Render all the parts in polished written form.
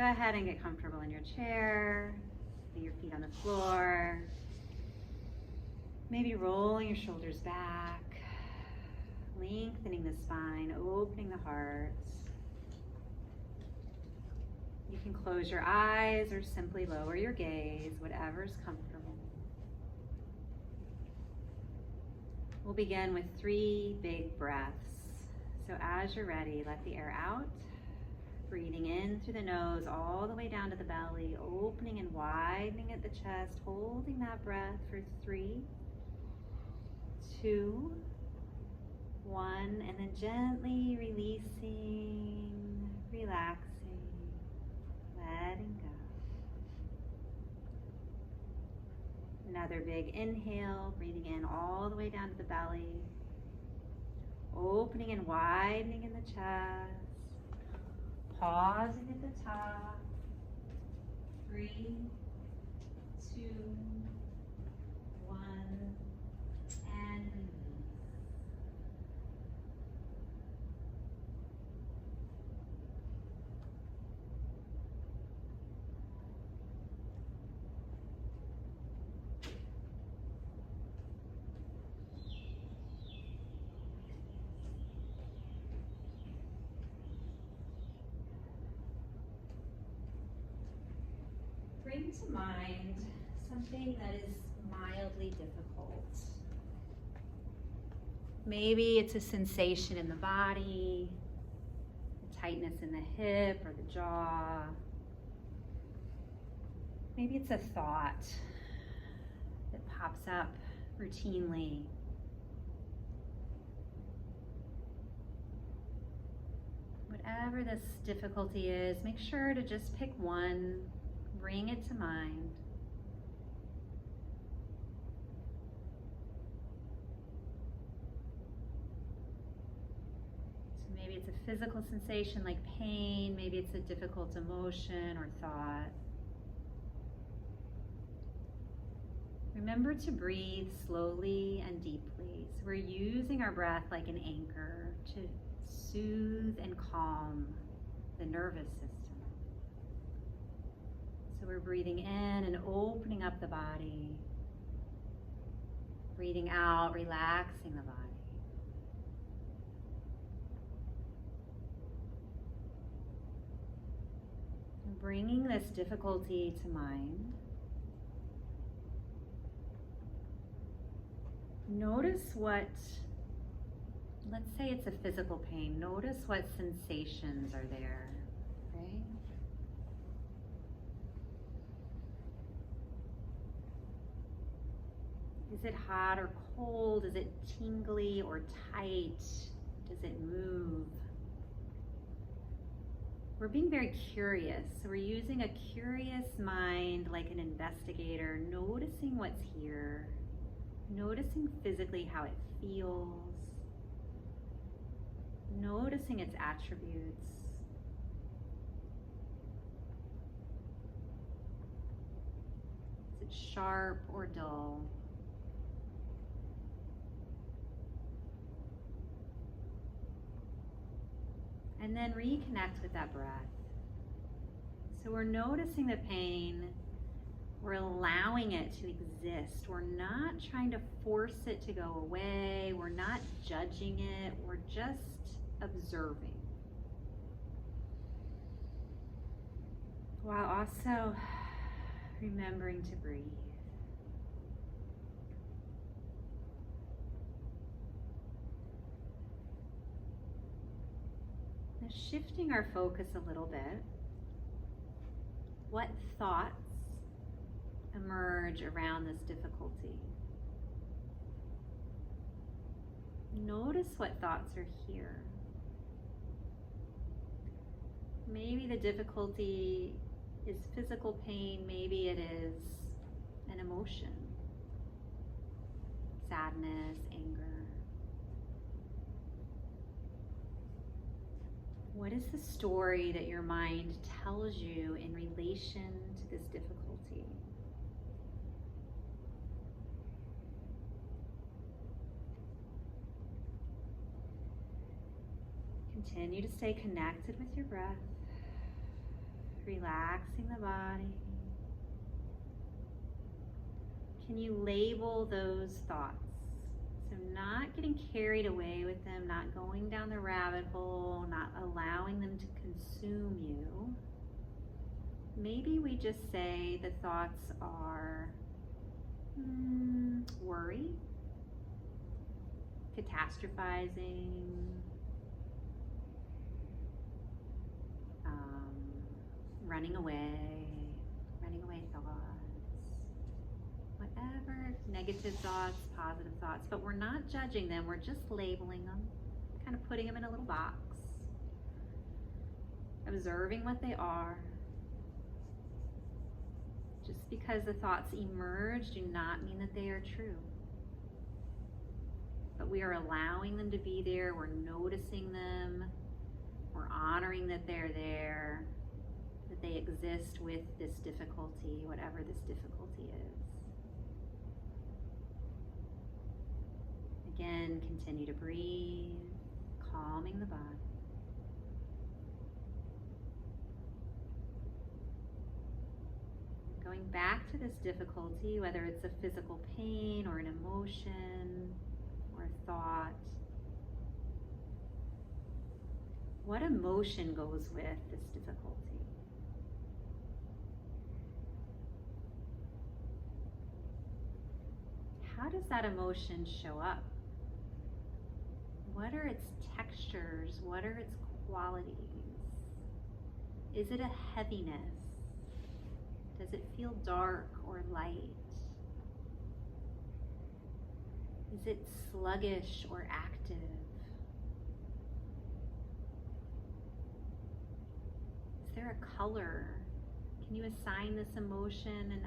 go ahead and get comfortable in your chair. Lay your feet on the floor. Maybe rolling your shoulders back, lengthening the spine, opening the heart. You can close your eyes or simply lower your gaze, whatever's comfortable. We'll begin with 3 big breaths. So as you're ready, let the air out. Breathing in through the nose all the way down to the belly, opening and widening at the chest, holding that breath for 3, 2, 1, and then gently releasing, relaxing, letting go. Another big inhale, breathing in all the way down to the belly, opening and widening in the chest. Pausing at the top. 3, 2, 1, and release. Bring to mind something that is mildly difficult. Maybe it's a sensation in the body, a tightness in the hip or the jaw. Maybe it's a thought that pops up routinely. Whatever this difficulty is, make sure to just pick one. Bring it to mind. So maybe it's a physical sensation like pain, maybe it's a difficult emotion or thought. Remember to breathe slowly and deeply. So we're using our breath like an anchor to soothe and calm the nervous system. So we're breathing in and opening up the body. Breathing out, relaxing the body. And bringing this difficulty to mind. Notice what, let's say it's a physical pain, notice what sensations are there, right? Is it hot or cold? Is it tingly or tight? Does it move? We're being very curious. So we're using a curious mind like an investigator, noticing what's here, noticing physically how it feels, noticing its attributes. Is it sharp or dull? And then reconnect with that breath. So we're noticing the pain, we're allowing it to exist. We're not trying to force it to go away, we're not judging it, we're just observing. While also remembering to breathe. Shifting our focus a little bit, what thoughts emerge around this difficulty? Notice what thoughts are here. Maybe the difficulty is physical pain, maybe it is an emotion, sadness, anger. What is the story that your mind tells you in relation to this difficulty? Continue to stay connected with your breath, relaxing the body. Can you label those thoughts? So not getting carried away with them, not going down the rabbit hole, not allowing them to consume you. Maybe we just say the thoughts are worry, catastrophizing, running away thoughts, whatever, negative thoughts, positive thoughts, but we're not judging them, we're just labeling them, kind of putting them in a little box, observing what they are. Just because the thoughts emerge do not mean that they are true. But we are allowing them to be there, we're noticing them, we're honoring that they're there, that they exist with this difficulty, whatever this difficulty is. Again, continue to breathe, calming the body. Going back to this difficulty, whether it's a physical pain or an emotion or a thought, what emotion goes with this difficulty? How does that emotion show up? What are its textures? What are its qualities? Is it a heaviness? Does it feel dark or light? Is it sluggish or active? Is there a color? Can you assign this emotion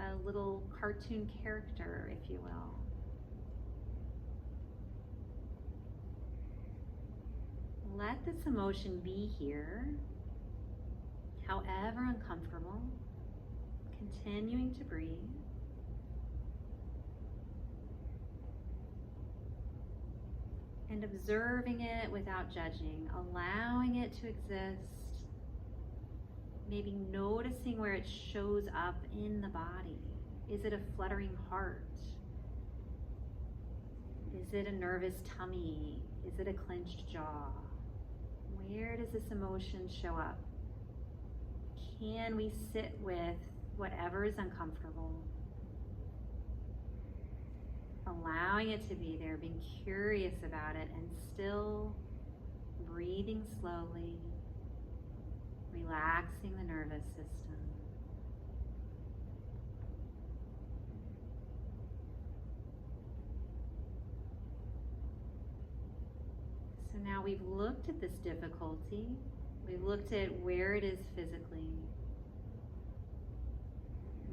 a little cartoon character, if you will? Let this emotion be here, however uncomfortable, continuing to breathe. And observing it without judging, allowing it to exist, maybe noticing where it shows up in the body. Is it a fluttering heart? Is it a nervous tummy? Is it a clenched jaw? Where does this emotion show up? Can we sit with whatever is uncomfortable? Allowing it to be there, being curious about it, and still breathing slowly, relaxing the nervous system. So now we've looked at this difficulty. We've looked at where it is physically.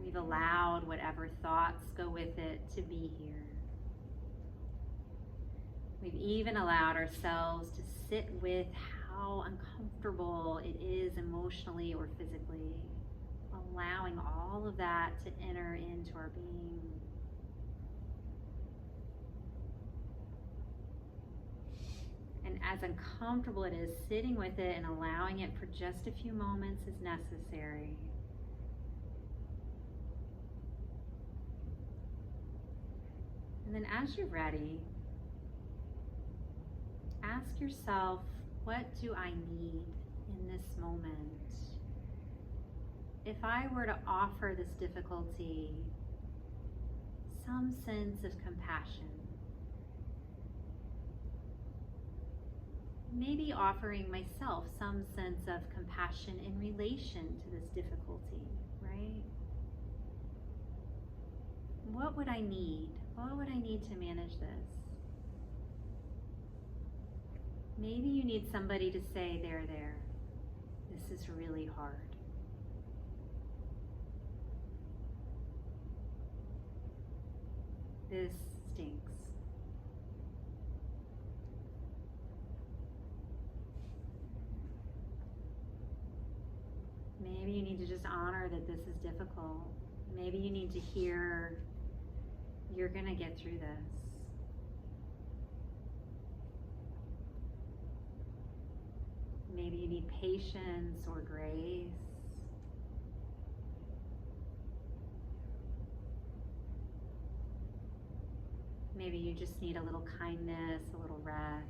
We've allowed whatever thoughts go with it to be here. We've even allowed ourselves to sit with how uncomfortable it is emotionally or physically, allowing all of that to enter into our being. And as uncomfortable it is, sitting with it and allowing it for just a few moments is necessary. And then as you're ready, ask yourself, what do I need in this moment? If I were to offer this difficulty some sense of compassion, maybe offering myself some sense of compassion in relation to this difficulty, right? What would I need? What would I need to manage this? Maybe you need somebody to say, there, this is really hard. This stinks. Maybe you need to just honor that this is difficult. Maybe you need to hear, you're gonna get through this. Maybe you need patience or grace. Maybe you just need a little kindness, a little rest.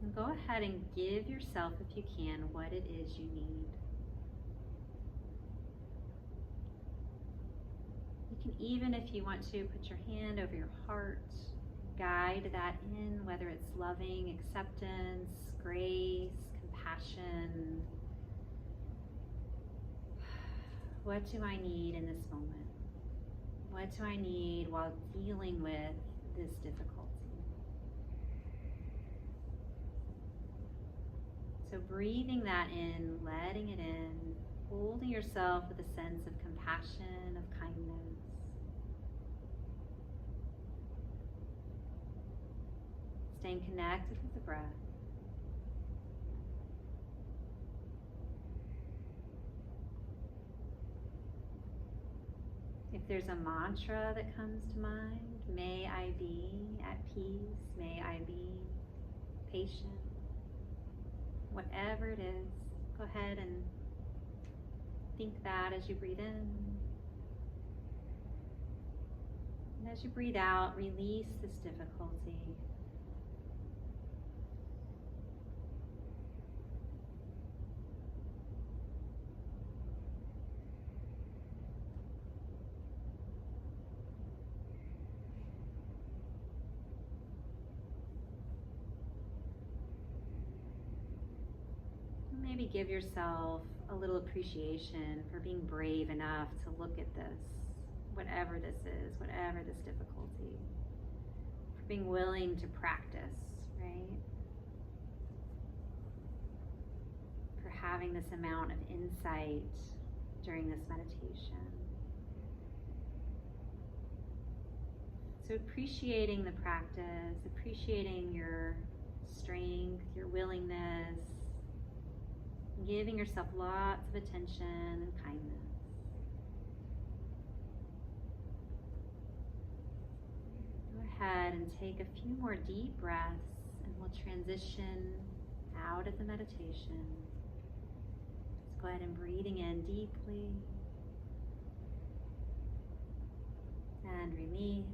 And go ahead and give yourself, if you can, what it is you need. You can even, if you want to, put your hand over your heart, guide that in, whether it's loving acceptance, grace, compassion. What do I need in this moment? What do I need while dealing with this difficulty? So breathing that in, letting it in, holding yourself with a sense of compassion, of kindness. Staying connected with the breath. If there's a mantra that comes to mind, may I be at peace, may I be patient. Whatever it is, go ahead and think that as you breathe in. And as you breathe out, release this difficulty. Maybe give yourself a little appreciation for being brave enough to look at this, whatever this is, whatever this difficulty, for being willing to practice, right? For having this amount of insight during this meditation. So appreciating the practice, appreciating your strength, your willingness, giving yourself lots of attention and kindness. Go ahead and take a few more deep breaths and we'll transition out of the meditation. Just go ahead and breathing in deeply and release.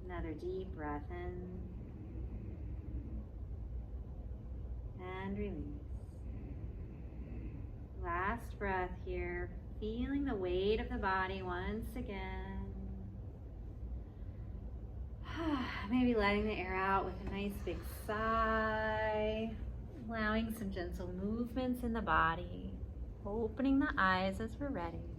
Another deep breath in. And release. Last breath here, feeling the weight of the body once again. Maybe letting the air out with a nice big sigh, allowing some gentle movements in the body, opening the eyes as we're ready.